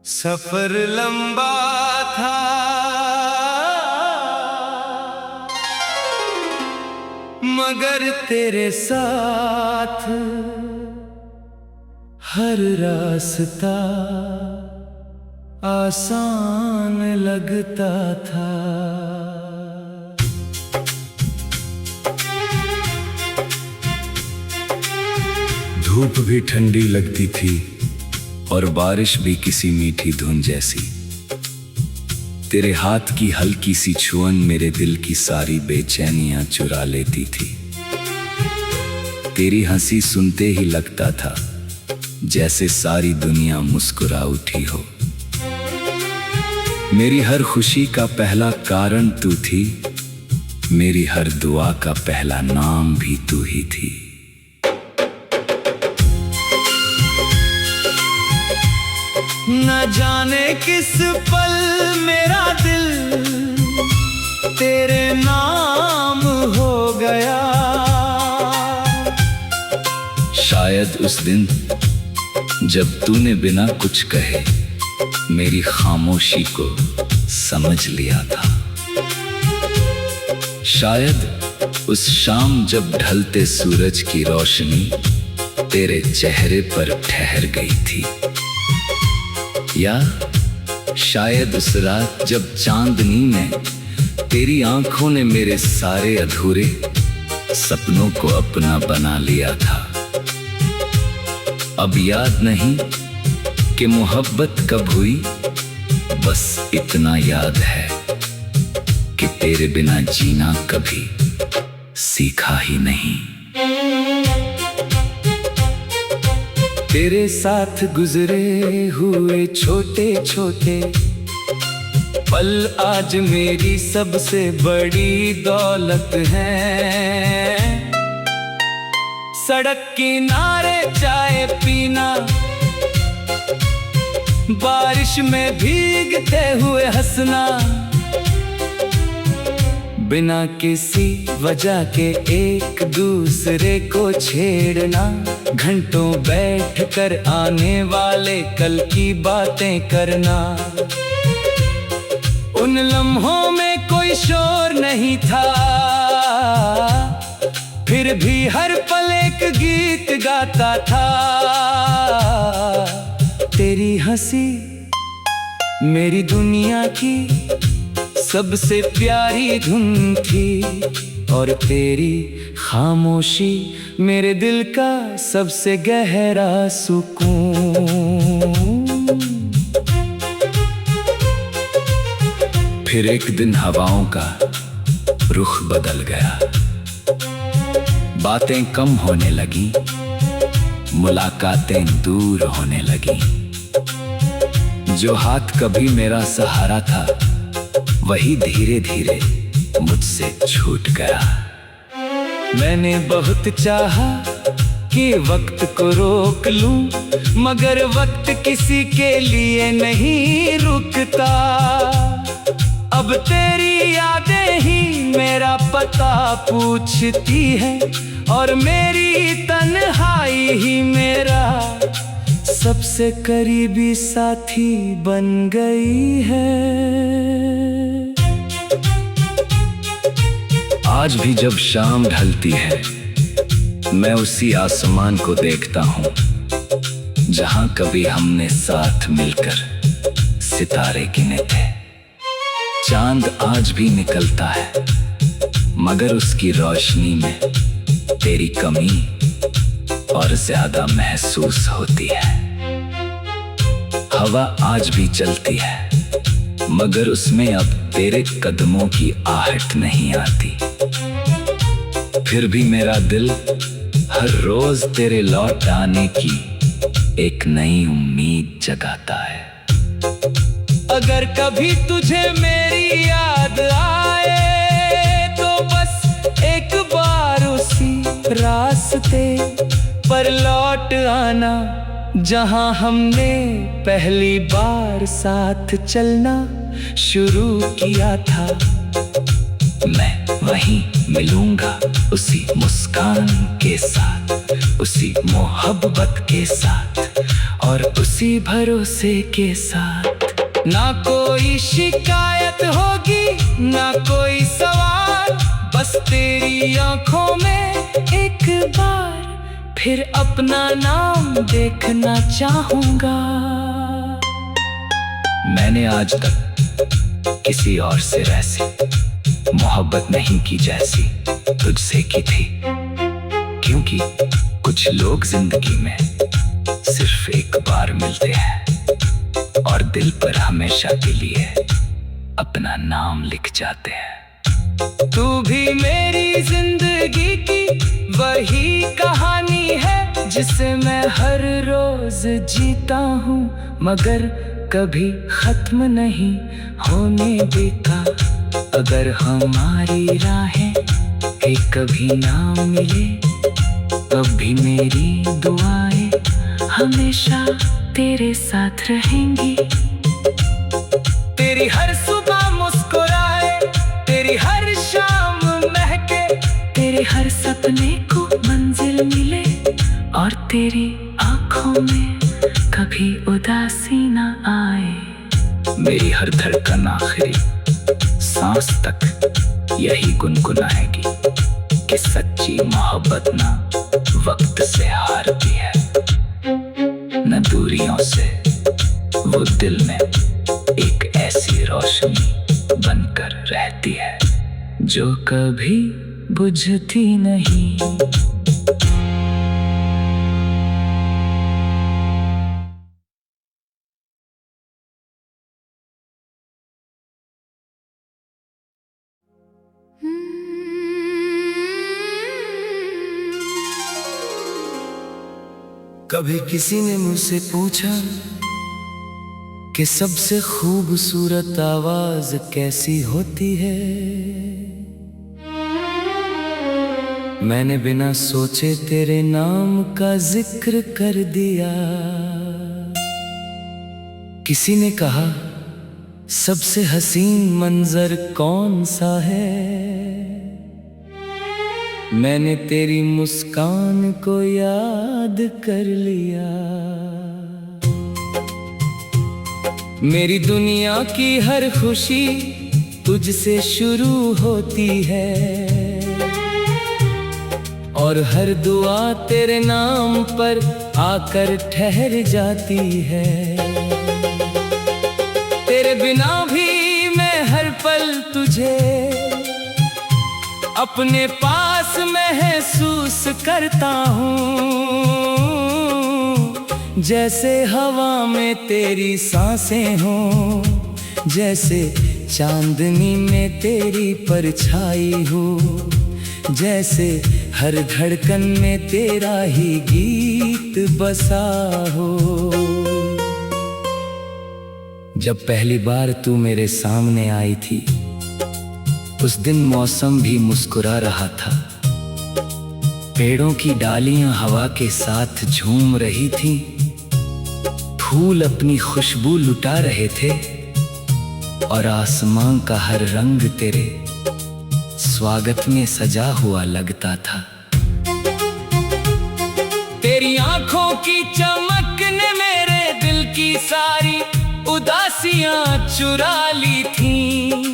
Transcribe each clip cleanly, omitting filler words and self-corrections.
सफर लंबा था, मगर तेरे साथ हर रास्ता आसान लगता था। धूप भी ठंडी लगती थी और बारिश भी किसी मीठी धुन जैसी। तेरे हाथ की हल्की सी छुअन मेरे दिल की सारी बेचैनियां चुरा लेती थी। तेरी हंसी सुनते ही लगता था जैसे सारी दुनिया मुस्कुरा उठी हो। मेरी हर खुशी का पहला कारण तू थी, मेरी हर दुआ का पहला नाम भी तू ही थी। न जाने किस पल मेरा दिल तेरे नाम हो गया। शायद उस दिन जब तूने बिना कुछ कहे मेरी खामोशी को समझ लिया था। शायद उस शाम जब ढलते सूरज की रोशनी तेरे चेहरे पर ठहर गई थी, या शायद उस रात जब चांदनी ने तेरी आंखों ने मेरे सारे अधूरे सपनों को अपना बना लिया था। अब याद नहीं कि मोहब्बत कब हुई, बस इतना याद है कि तेरे बिना जीना कभी सीखा ही नहीं। तेरे साथ गुजरे हुए छोटे छोटे पल आज मेरी सबसे बड़ी दौलत है। सड़क किनारे चाय पीना, बारिश में भीगते हुए हंसना, बिना किसी वजह के एक दूसरे को छेड़ना, घंटों बैठकर आने वाले कल की बातें करना। उन लम्हों में कोई शोर नहीं था, फिर भी हर पल एक गीत गाता था। तेरी हंसी मेरी दुनिया की सबसे प्यारी धुन थी, और तेरी खामोशी मेरे दिल का सबसे गहरा सुकून। फिर एक दिन हवाओं का रुख बदल गया, बातें कम होने लगी, मुलाकातें दूर होने लगी। जो हाथ कभी मेरा सहारा था वही धीरे धीरे मुझसे छूट गया। मैंने बहुत चाहा कि वक्त को रोक लूं, मगर वक्त किसी के लिए नहीं रुकता। अब तेरी यादें ही मेरा पता पूछती है, और मेरी तन्हाई ही मेरा सबसे करीबी साथी बन गई है। आज भी जब शाम ढलती है मैं उसी आसमान को देखता हूँ जहाँ कभी हमने साथ मिलकर सितारे गिने थे। चांद आज भी निकलता है, मगर उसकी रोशनी में तेरी कमी और ज्यादा महसूस होती है। हवा आज भी चलती है, मगर उसमें अब तेरे कदमों की आहट नहीं आती। फिर भी मेरा दिल हर रोज तेरे लौट आने की एक नई उम्मीद जगाता है। अगर कभी तुझे मेरी याद आए तो बस एक बार उसी रास्ते पर लौट आना जहां हमने पहली बार साथ चलना शुरू किया था। मैं वहीं मिलूंगा उसी मुस्कान के साथ, उसी मोहब्बत के साथ। और उसी भरोसे के साथ ना कोई शिकायत होगी ना कोई सवाल, बस तेरी आंखों में एक बार फिर अपना नाम देखना चाहूंगा। मैंने आज तक किसी और से वैसी मोहब्बत नहीं की जैसी तुझसे की थी, क्योंकि कुछ लोग जिंदगी में सिर्फ एक बार मिलते हैं और दिल पर हमेशा के लिए अपना नाम लिख जाते हैं। तू भी मेरी जिंदगी की वही कहानी है जिसे मैं हर रोज जीता हूँ, मगर कभी खत्म नहीं होने देता। अगर हमारी राहें कभी ना मिले तब भी मेरी दुआएं हमेशा तेरे साथ रहेंगी। तेरी हर सुबह मुस्कुराए, तेरी हर शाम महके, तेरे हर सपने को मंजिल मिले और तेरी आंखों में कभी उदासी ना आए। मेरी हर धड़कन आखिरी सांस तक यही गुनगुनाएगी कि सच्ची मोहब्बत ना वक्त से हारती है, न दूरियों से। वो दिल में एक ऐसी रोशनी बनकर रहती है जो कभी बुझती नहीं। कभी किसी ने मुझसे पूछा कि सबसे खूबसूरत आवाज कैसी होती है। मैंने बिना सोचे तेरे नाम का जिक्र कर दिया। किसी ने कहा सबसे हसीन मंजर कौन सा है। मैंने तेरी मुस्कान को याद कर लिया। मेरी दुनिया की हर खुशी तुझसे शुरू होती है और हर दुआ तेरे नाम पर आकर ठहर जाती है। तेरे बिना भी मैं हर पल तुझे अपने पास महसूस करता हूँ, जैसे हवा में तेरी सांसें हों, जैसे चांदनी में तेरी परछाई हो, जैसे हर धड़कन में तेरा ही गीत बसा हो। जब पहली बार तू मेरे सामने आई थी उस दिन मौसम भी मुस्कुरा रहा था। पेड़ों की डालियां हवा के साथ झूम रही थीं, फूल अपनी खुशबू लुटा रहे थे और आसमां का हर रंग तेरे स्वागत में सजा हुआ लगता था। तेरी आंखों की चमक ने मेरे दिल की सारी उदासियां चुरा ली थीं।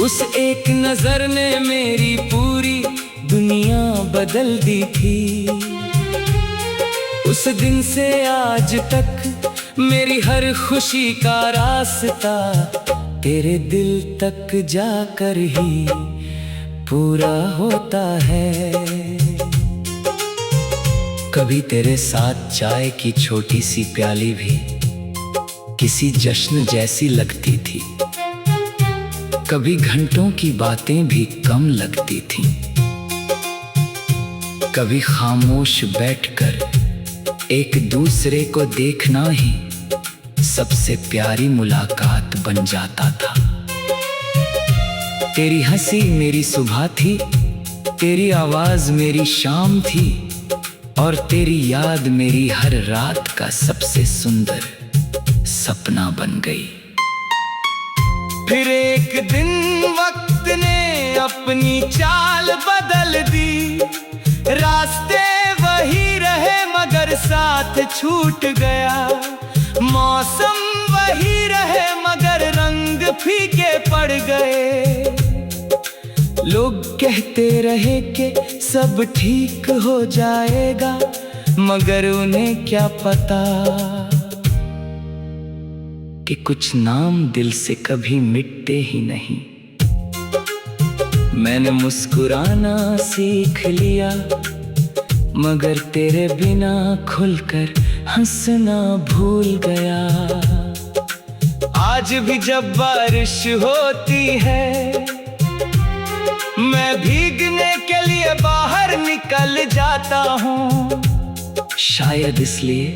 उस एक नजर ने मेरी पूरी दुनिया बदल दी थी। उस दिन से आज तक मेरी हर खुशी का रास्ता तेरे दिल तक जाकर ही पूरा होता है। कभी तेरे साथ चाय की छोटी सी प्याली भी किसी जश्न जैसी लगती थी, कभी घंटों की बातें भी कम लगती थीं, कभी खामोश बैठकर एक दूसरे को देखना ही सबसे प्यारी मुलाकात बन जाता था। तेरी हंसी मेरी सुबह थी, तेरी आवाज मेरी शाम थी और तेरी याद मेरी हर रात का सबसे सुंदर सपना बन गई। फिर एक दिन वक्त ने अपनी चाल बदल दी, रास्ते वही रहे मगर साथ छूट गया। मौसम वही रहे मगर रंग फीके पड़ गए। लोग कहते रहे कि सब ठीक हो जाएगा, मगर उन्हें क्या पता कि कुछ नाम दिल से कभी मिटते ही नहीं। मैंने मुस्कुराना सीख लिया, मगर तेरे बिना खुलकर हंसना भूल गया। आज भी जब बारिश होती है, मैं भीगने के लिए बाहर निकल जाता हूँ। शायद इसलिए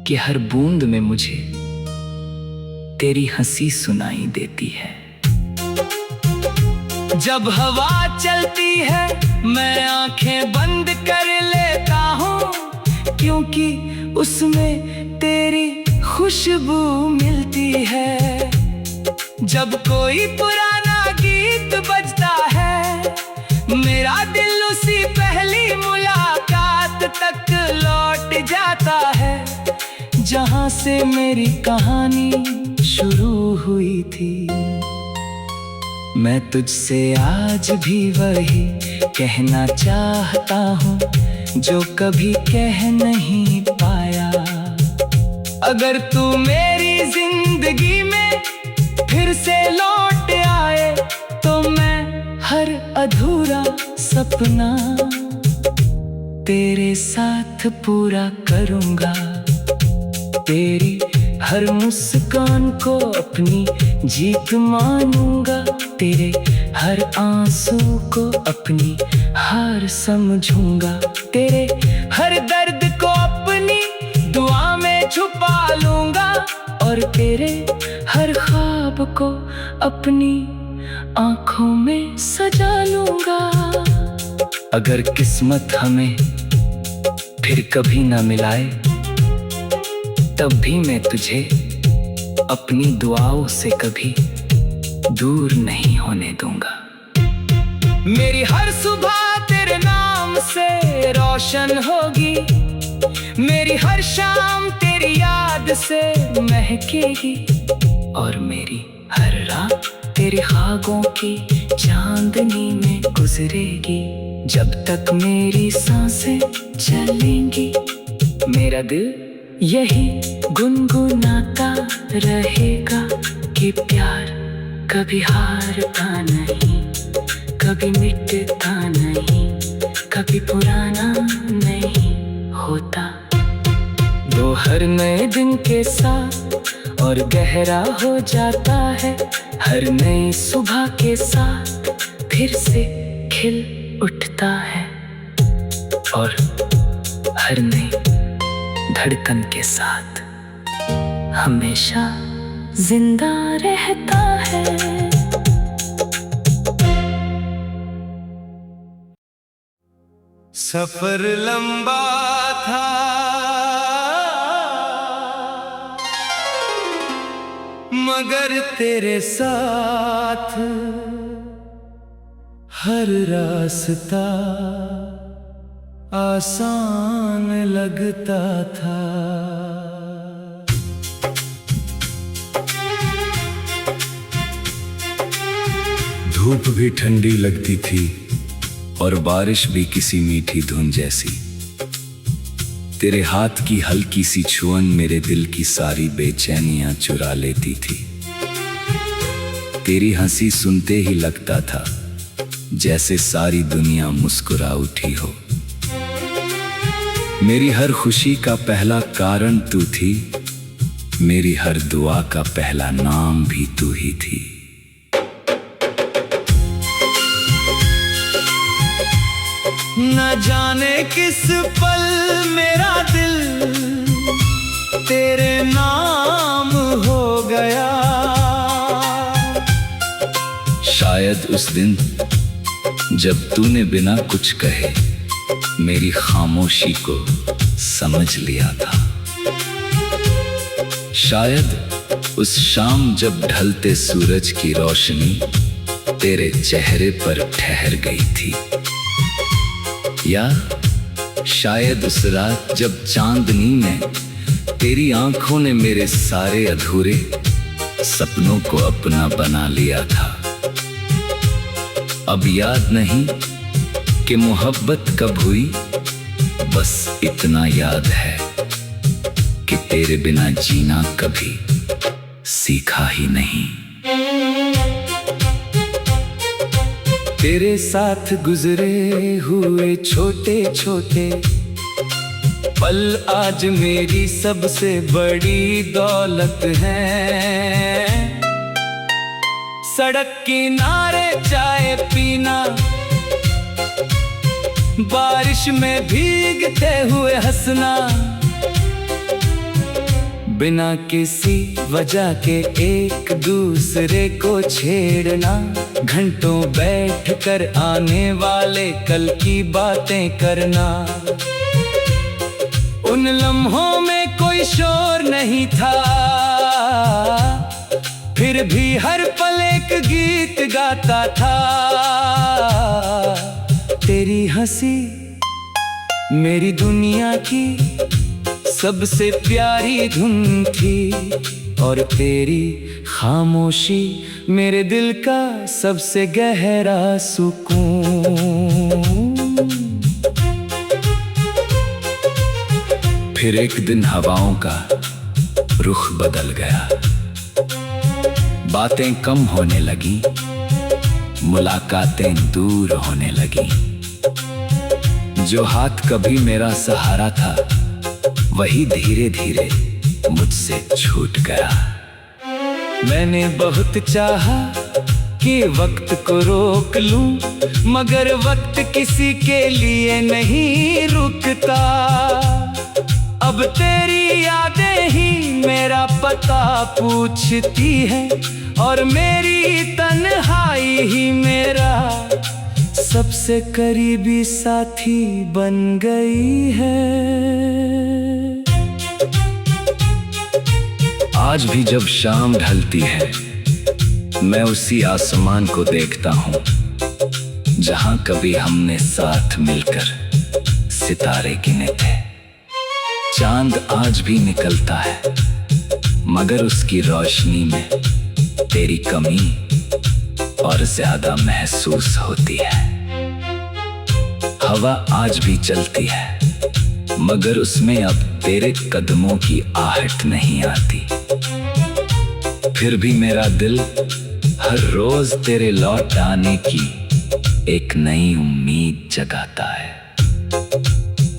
कि हर बूंद में मुझे तेरी हंसी सुनाई देती है। जब हवा चलती है मैं आंखें बंद कर लेता हूँ, क्योंकि उसमें तेरी खुशबू मिलती है। जब कोई पुराना गीत बजता है, मेरा दिल उसी पहली मुलाकात तक लौट जाता है, जहां से मेरी कहानी शुरू हुई थी। मैं तुझसे आज भी वही कहना चाहता हूँ जो कभी कह नहीं पाया। अगर तू मेरी जिंदगी में फिर से लौट आए, तो मैं हर अधूरा सपना तेरे साथ पूरा करूँगा। तेरी हर मुस्कान को अपनी जीत मानूंगा, तेरे हर आंसू को अपनी हार समझूंगा, तेरे हर दर्द को अपनी दुआ में छुपा लूंगा, और तेरे हर ख्वाब को अपनी आंखों में सजा लूंगा। अगर किस्मत हमें फिर कभी ना मिलाए, तब भी मैं तुझे अपनी दुआओं से कभी दूर नहीं होने दूंगा। मेरी हर सुबह तेरे नाम से रोशन होगी, मेरी हर शाम तेरी याद से महकेगी, और मेरी हर रात तेरे ख्वाबों की चांदनी में गुजरेगी। जब तक मेरी सांसें चलेंगी, मेरा दिल यही गुनगुनाता रहेगा कि प्यार कभी हारता नहीं, कभी मिटता नहीं, कभी पुराना नहीं होता। वो हर नए दिन के साथ और गहरा हो जाता है, हर नई सुबह के साथ फिर से खिल उठता है, और हर नई धड़कन के साथ हमेशा जिंदा रहता है। सफर लंबा था, मगर तेरे साथ हर रास्ता आसान लगता था। धूप भी ठंडी लगती थी और बारिश भी किसी मीठी धुन जैसी। तेरे हाथ की हल्की सी छुअन मेरे दिल की सारी बेचैनियां चुरा लेती थी। तेरी हंसी सुनते ही लगता था जैसे सारी दुनिया मुस्कुरा उठी हो। मेरी हर खुशी का पहला कारण तू थी, मेरी हर दुआ का पहला नाम भी तू ही थी। न जाने किस पल मेरा दिल तेरे नाम हो गया। शायद उस दिन जब तूने बिना कुछ कहे मेरी खामोशी को समझ लिया था। शायद उस शाम जब ढलते सूरज की रोशनी तेरे चेहरे पर ठहर गई थी, या शायद उस रात जब चांदनी में तेरी आंखों ने मेरे सारे अधूरे सपनों को अपना बना लिया था। अब याद नहीं कि मोहब्बत कब हुई, बस इतना याद है कि तेरे बिना जीना कभी सीखा ही नहीं। तेरे साथ गुजरे हुए छोटे छोटे पल आज मेरी सबसे बड़ी दौलत है। सड़क किनारे चाय पीना, बारिश में भीगते हुए हंसना, बिना किसी वजह के एक दूसरे को छेड़ना, घंटों बैठकर आने वाले कल की बातें करना। उन लम्हों में कोई शोर नहीं था, फिर भी हर पल एक गीत गाता था। तेरी हंसी मेरी दुनिया की सबसे प्यारी धुन थी, और तेरी खामोशी मेरे दिल का सबसे गहरा सुकून। फिर एक दिन हवाओं का रुख बदल गया, बातें कम होने लगी, मुलाकातें दूर होने लगी। जो हाथ कभी मेरा सहारा था वही धीरे धीरे मुझसे छूट गया। मैंने बहुत चाहा कि वक्त को रोक लूं, मगर वक्त किसी के लिए नहीं रुकता। अब तेरी यादें ही मेरा पता पूछती है, और मेरी तन्हाई ही मेरा सबसे करीबी साथी बन गई है। आज भी जब शाम ढलती है मैं उसी आसमान को देखता हूँ जहाँ कभी हमने साथ मिलकर सितारे गिने थे। चांद आज भी निकलता है, मगर उसकी रोशनी में तेरी कमी और ज्यादा महसूस होती है। हवा आज भी चलती है, मगर उसमें अब तेरे कदमों की आहट नहीं आती। फिर भी मेरा दिल हर रोज तेरे लौट आने की एक नई उम्मीद जगाता है।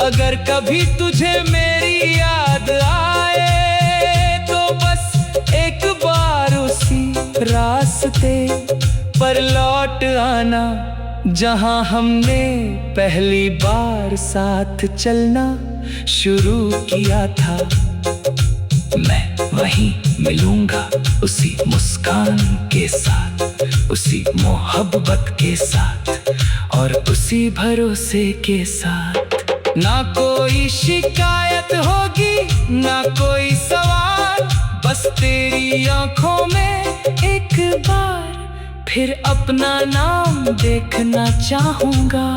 अगर कभी तुझे मेरी याद आए तो बस एक बार उसी रास्ते पर लौट आना जहां हमने पहली बार साथ चलना शुरू किया था। मैं वहीं मिलूंगा उसी मुस्कान के साथ, उसी मोहब्बत के साथ और उसी भरोसे के साथ। ना कोई शिकायत होगी ना कोई सवाल, बस तेरी आंखों में एक बार फिर अपना नाम देखना चाहूंगा।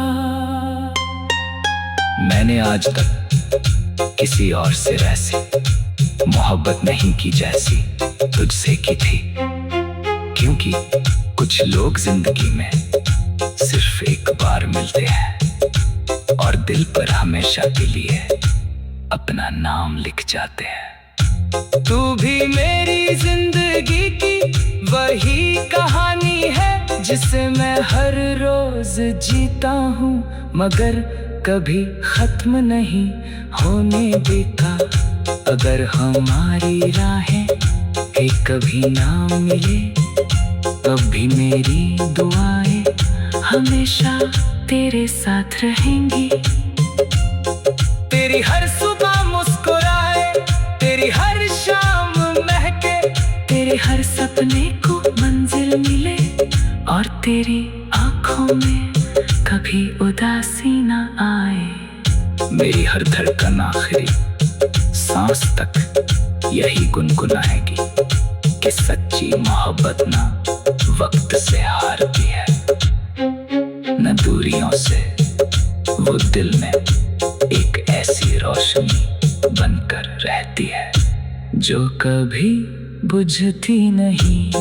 मैंने आज तक किसी और से वैसी मोहब्बत नहीं की जैसी तुझसे की थी, क्योंकि कुछ लोग जिंदगी में सिर्फ एक बार मिलते हैं और दिल पर हमेशा के लिए अपना नाम लिख जाते हैं। तू भी मेरी जिंदगी की वही कहानी है जिसे मैं हर रोज जीता हूँ, मगर कभी खत्म नहीं होने देता। अगर हमारी राहें कभी ना मिले तब भी मेरी दुआएं हमेशा तेरे साथ रहेंगी। तेरी हर सुबह मुस्कुराए, तेरी हर शाम महके, तेरे हर सपने को मंजिल मिले और तेरी आंखों में कभी उदासी ना आए। मेरी हर धड़कन आखिरी सांस तक यही गुनगुनाएगी कि सच्ची मोहब्बत ना वक्त से हारती है, न दूरियों से वो दिल में एक ऐसी रोशनी बनकर रहती है जो कभी बुझती नहीं।